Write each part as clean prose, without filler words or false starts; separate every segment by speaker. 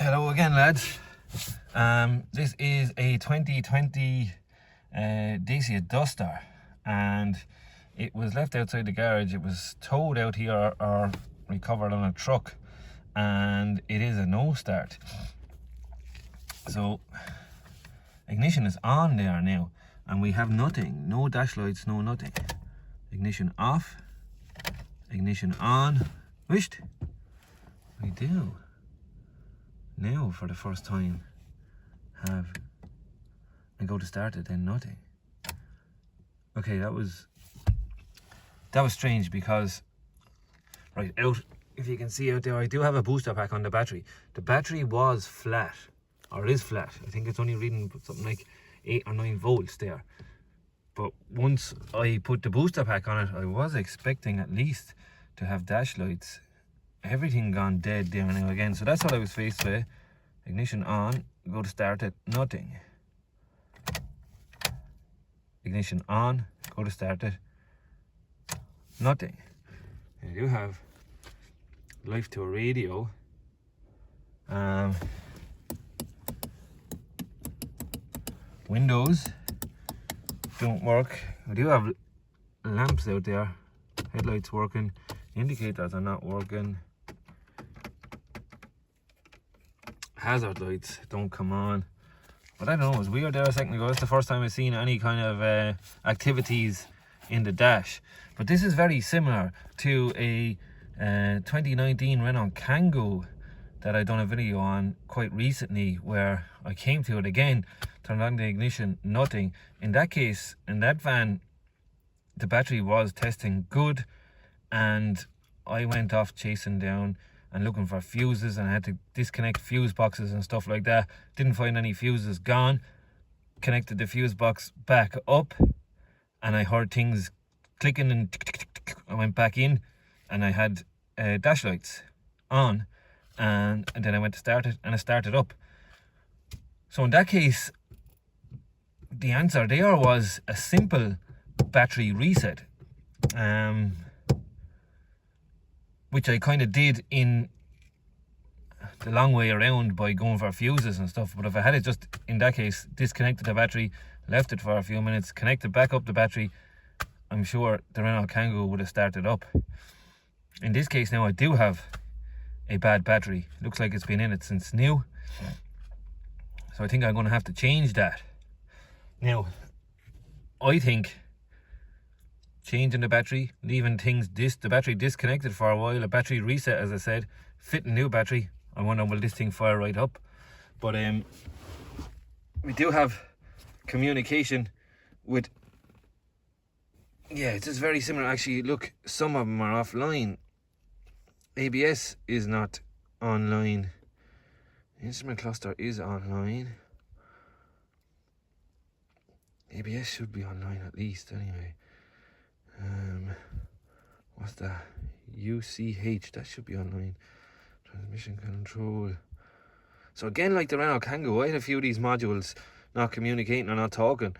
Speaker 1: Hello again, lads. This is a 2020 Dacia Duster, and it was left outside the garage. It was towed out here or recovered on a truck, and it is a no start. So ignition is on there now, and we have nothing, no dash lights, no nothing. Ignition off, ignition on. Wished we do now for the first time have and go to start it, then nothing. Okay, that was strange, because right out, if you can see out there, I do have a booster pack on the battery. The battery was flat, or is flat. I think it's only reading something like 8 or 9 volts there. But once I put the booster pack on it, I was expecting at least to have dash lights. Everything gone dead there now again. So that's what I was faced with. Ignition on, go to start it, nothing. Ignition on, go to start it, nothing. I do have life to a radio. Windows don't work. I do have lamps out there, headlights working, indicators are not working. Hazard lights don't come on. But I don't know, it was weird there a second ago. It's the first time I've seen any kind of activities in the dash. But this is very similar to a 2019 Renault Kangoo that I done a video on quite recently, where I came to it again, turned on the ignition, nothing. In that case, in that van, the battery was testing good, and I went off chasing down and looking for fuses, and I had to disconnect fuse boxes and stuff like that. Didn't find any fuses, gone. Connected the fuse box back up, and I heard things clicking, and I went back in, and I had dash lights on, and then I went to start it, and it started up. So in that case, the answer there was a simple battery reset, which I kind of did in the long way around by going for fuses and stuff. But if I had it just, in that case, disconnected the battery, left it for a few minutes, connected back up the battery, I'm sure the Renault Kangoo would have started up. In this case now, I do have a bad battery. Looks like it's been in it since new. So I think I'm going to have to change that. Now, I think changing the battery, leaving the battery disconnected for a while, a battery reset, as I said, fitting new battery. I wonder, will this thing fire right up? But we do have communication with, yeah, it's just very similar. Actually, look, some of them are offline. ABS is not online. Instrument cluster is online. ABS should be online at least, anyway. What's that? UCH, that should be online. Transmission control. So again, like the Renault Kangoo, I had a few of these modules not communicating or not talking.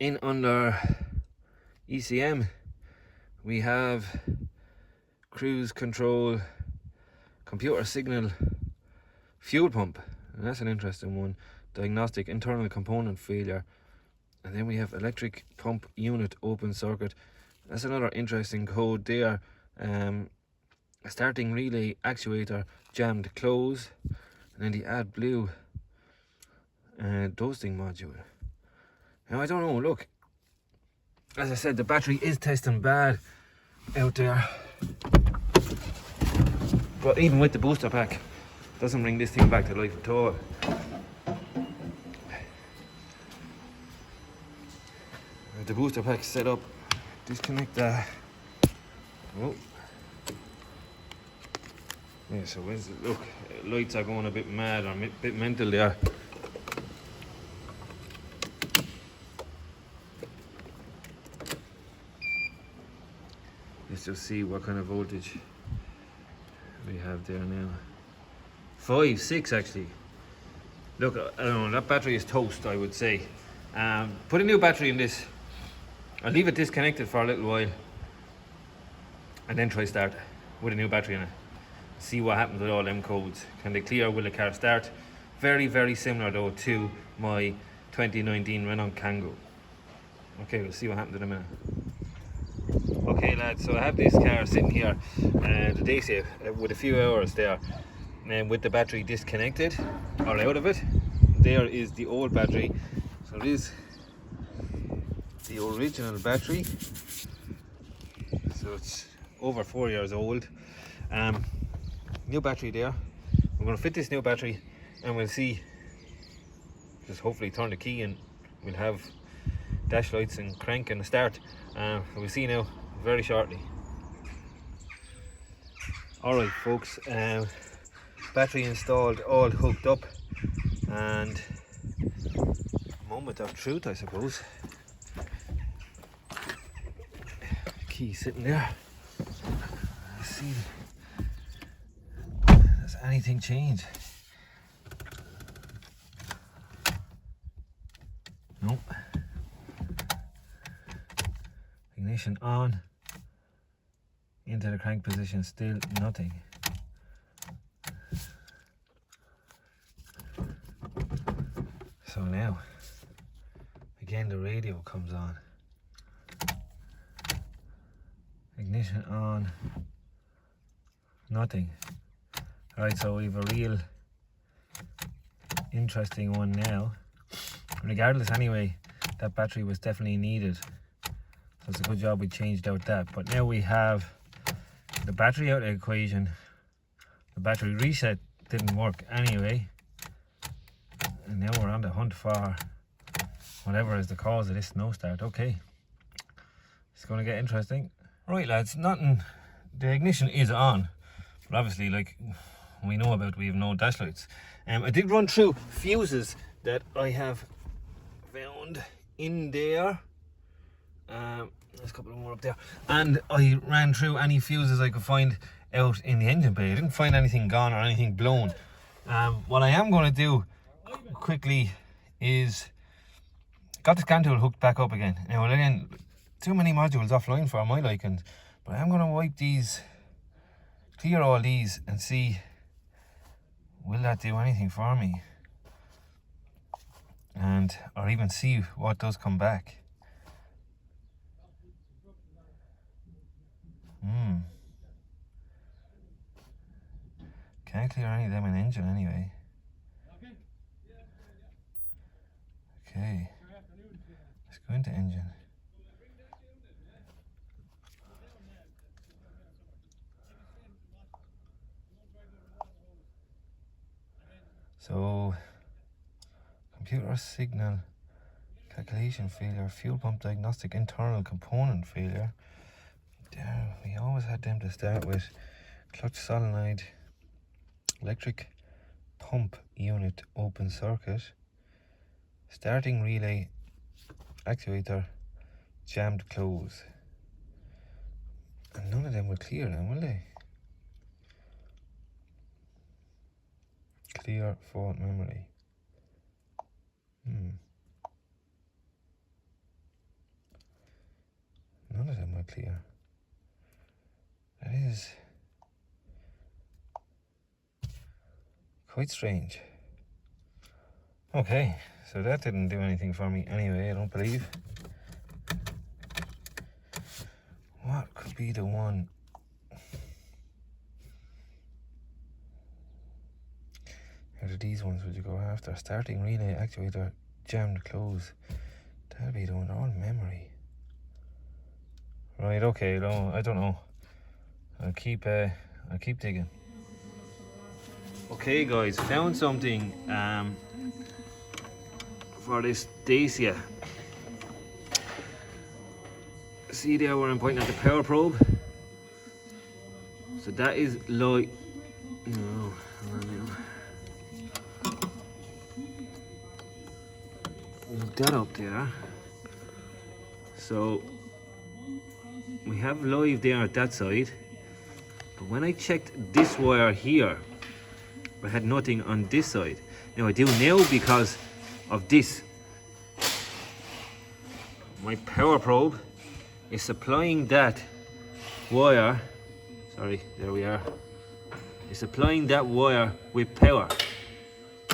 Speaker 1: In under ECM, we have cruise control, computer signal, fuel pump, and that's an interesting one. Diagnostic, internal component failure. And then we have electric pump unit open circuit. That's another interesting code there. A starting relay actuator jammed close. And then the AdBlue dosing module. Now I don't know, look. As I said, the battery is testing bad out there. But even with the booster pack, doesn't bring this thing back to life at all. The booster pack set up, disconnect that. Oh. Yeah, so where's it? Look, lights are going a bit mad, or a bit mental there. Let's just see what kind of voltage we have there now. 5, 6 actually. Look, I don't know, that battery is toast, I would say. Put a new battery in this. I'll leave it disconnected for a little while and then try start with a new battery in it. see what happens with all them codes. Can they clear? Will the car start? Very, very similar though to my 2019 Renault Kangoo. Okay, we'll see what happens in a minute. Okay lads, so I have this car sitting here, the Dacia, with a few hours there, and with the battery disconnected or out of it. There is the old battery. So it is the original battery. So it's over 4 years old. New battery there. We're going to fit this new battery and we'll see, just hopefully turn the key and we'll have dash lights and crank and a start. We'll see now very shortly. Alright folks, battery installed, all hooked up, and moment of truth I suppose. Key sitting there. Let's see, does anything change? Nope. Ignition on. Into the crank position, still nothing. So now, again the radio comes on. Ignition on. Nothing. Right, so we have a real interesting one now. Regardless anyway, that battery was definitely needed. So it's a good job we changed out that. But now we have the battery out of the equation. The battery reset didn't work anyway. And now we're on the hunt for whatever is the cause of this no start. Okay. It's going to get interesting. Right lads, nothing. The ignition is on. But obviously, like we know about, we have no dash lights. I did run through fuses that I have found in there. There's a couple more up there, and I ran through any fuses I could find out in the engine bay. I didn't find anything gone or anything blown. What I am going to do quickly is got the scan tool hooked back up again. Now again, too many modules offline for my liking, but I'm going to wipe these, clear all these, and see will that do anything for me, and or even see what does come back. Can't clear any of them in engine anyway. Okay, let's go into engine. So, computer signal calculation failure, fuel pump diagnostic, internal component failure. There, we always had them to start with. Clutch solenoid, electric pump unit open circuit, starting relay actuator jammed close. And none of them will clear then, will they? Clear fault memory. None of them will clear. That is quite strange. Okay, so that didn't do anything for me anyway, I don't believe. What could be the one? Out of these ones would you go after? Starting relay actuator jammed close. That'll be the one. They're all memory. Right, okay, no, I don't know. I'll keep digging. Okay guys, found something for this Dacia. See there where I'm pointing at the power probe? So that is light. No, look that up there. So we have live there at that side, but when I checked this wire here, I had nothing on this side. Now I do now because of this. My power probe is supplying that wire. Sorry, there we are. is supplying that wire with power.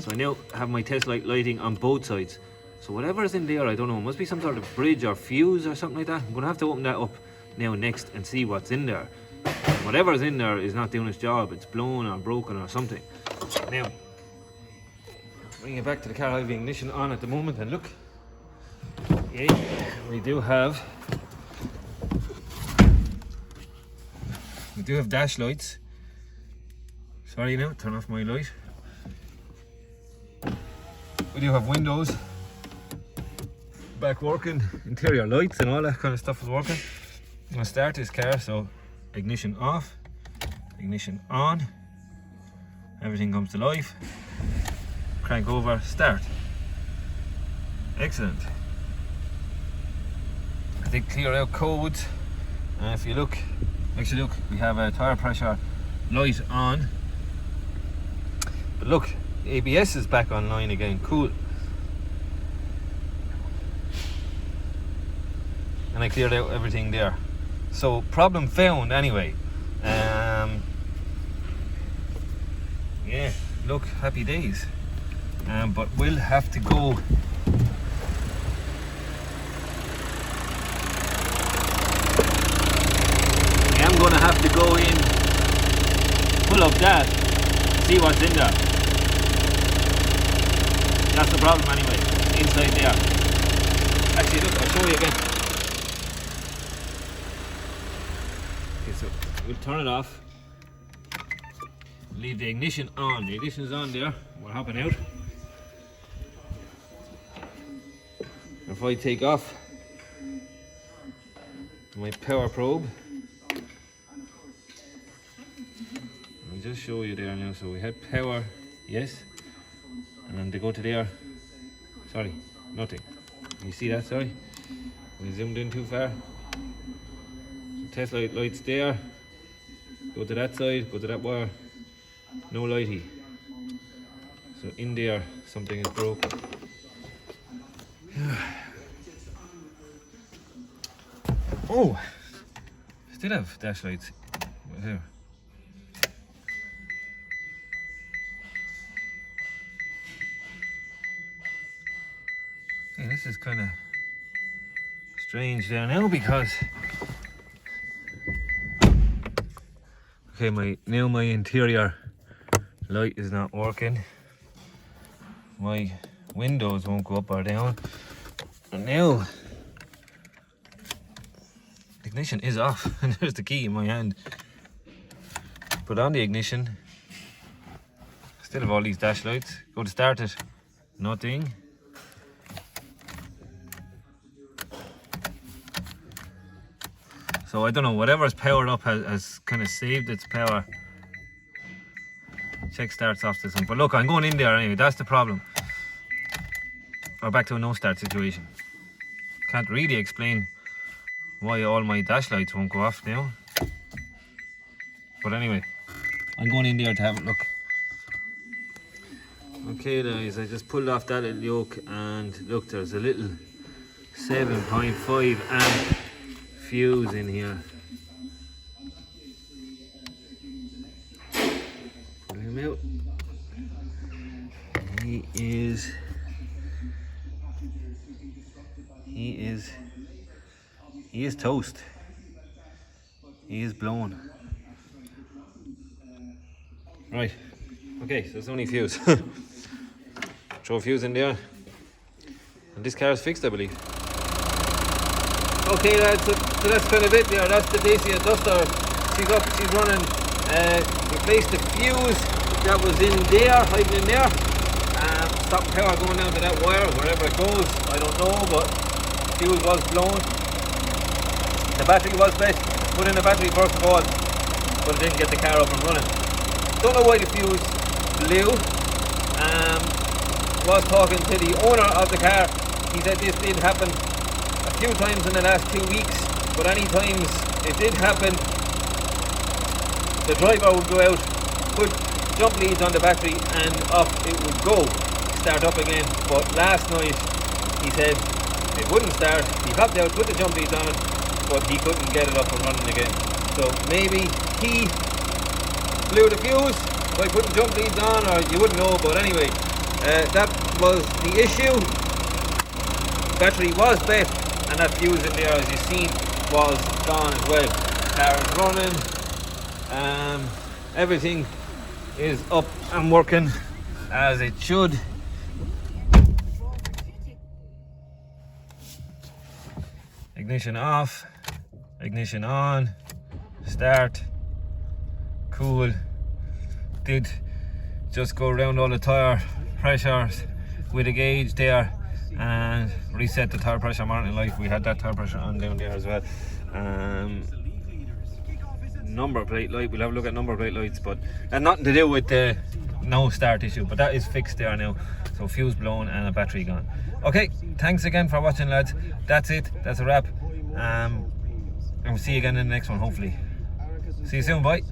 Speaker 1: So I now have my test light lighting on both sides. So whatever is in there, I don't know, it must be some sort of bridge or fuse or something like that. I'm going to have to open that up now next and see what's in there. Whatever's in there is not doing its job. It's blown or broken or something. Now, bring it back to the car. I have the ignition on at the moment, and look, yeah, we do have dash lights. Sorry now, turn off my light. We do have windows back working, interior lights and all that kind of stuff is working. I'm going to start this car, so ignition off, ignition on, everything comes to life, crank over, start. Excellent. I think clear out codes, and if you look, actually look, we have a tire pressure light on, but look, ABS is back online again, cool. And I cleared out everything there. So problem found anyway. Yeah, look, happy days. But we'll have to go. I am gonna have to go in, pull up that, see what's in there. That's the problem anyway, inside there. Actually look, I'll show you again. Okay, so we'll turn it off. Leave the ignition on. The ignition is on there. We're hopping out. If I take off my power probe, I'll just show you there now. So we had power, yes. And then they go to there. Sorry, nothing. You see that? Sorry, we zoomed in too far. So test lights there. Go to that side. Go to that wire. No lighty. So in there, something is broken. Oh, still have dash lights right here. This is kind of strange there now because okay, my interior light is not working. My windows won't go up or down, and now ignition is off. And there's the key in my hand. Put on the ignition. Still have all these dash lights. Go to start it. Nothing. So I don't know, whatever's powered up has kind of saved its power. Check starts off this one. But look, I'm going in there anyway, that's the problem. We're back to a no start situation. Can't really explain why all my dash lights won't go off now. But anyway, I'm going in there to have a look. Okay guys, I just pulled off that little yoke, and look, there's a little 7.5 amp fuse in here. Pull him out. He is toast. He is blown. Right. Okay, so it's only a fuse. Throw a fuse in there. And this car is fixed, I believe. Okay lads, so that's kind of it there. That's the Dacia Duster. She's up, she's running. Replaced the fuse that was in there, hiding in there. Stop power going down to that wire, wherever it goes, I don't know, but the fuse was blown. The battery was best. Put in the battery first of all, but it didn't get the car up and running. Don't know why the fuse blew. Was talking to the owner of the car. He said this did happen a few times in the last 2 weeks, but any times it did happen, the driver would go out, put jump leads on the battery, and off it would go, start up again. But last night he said it wouldn't start. He hopped out, put the jump leads on it, but he couldn't get it up and running again. So maybe he blew the fuse by putting jump leads on, or you wouldn't know, but anyway, that was the issue. Battery was bent, and that fuse in there, as you've seen, was gone as well. Car is running, everything is up and working as it should. Ignition off, ignition on, start, cool. Did just go around all the tire pressures with a gauge there and reset the tire pressure marking light. We had that tire pressure on down there as well. Number plate light, we'll have a look at number plate lights, but and nothing to do with the no start issue, but that is fixed there now. So fuse blown and a battery gone. Okay, thanks again for watching, lads. That's it, that's a wrap. And we'll see you again in the next one, hopefully. See you soon, bye.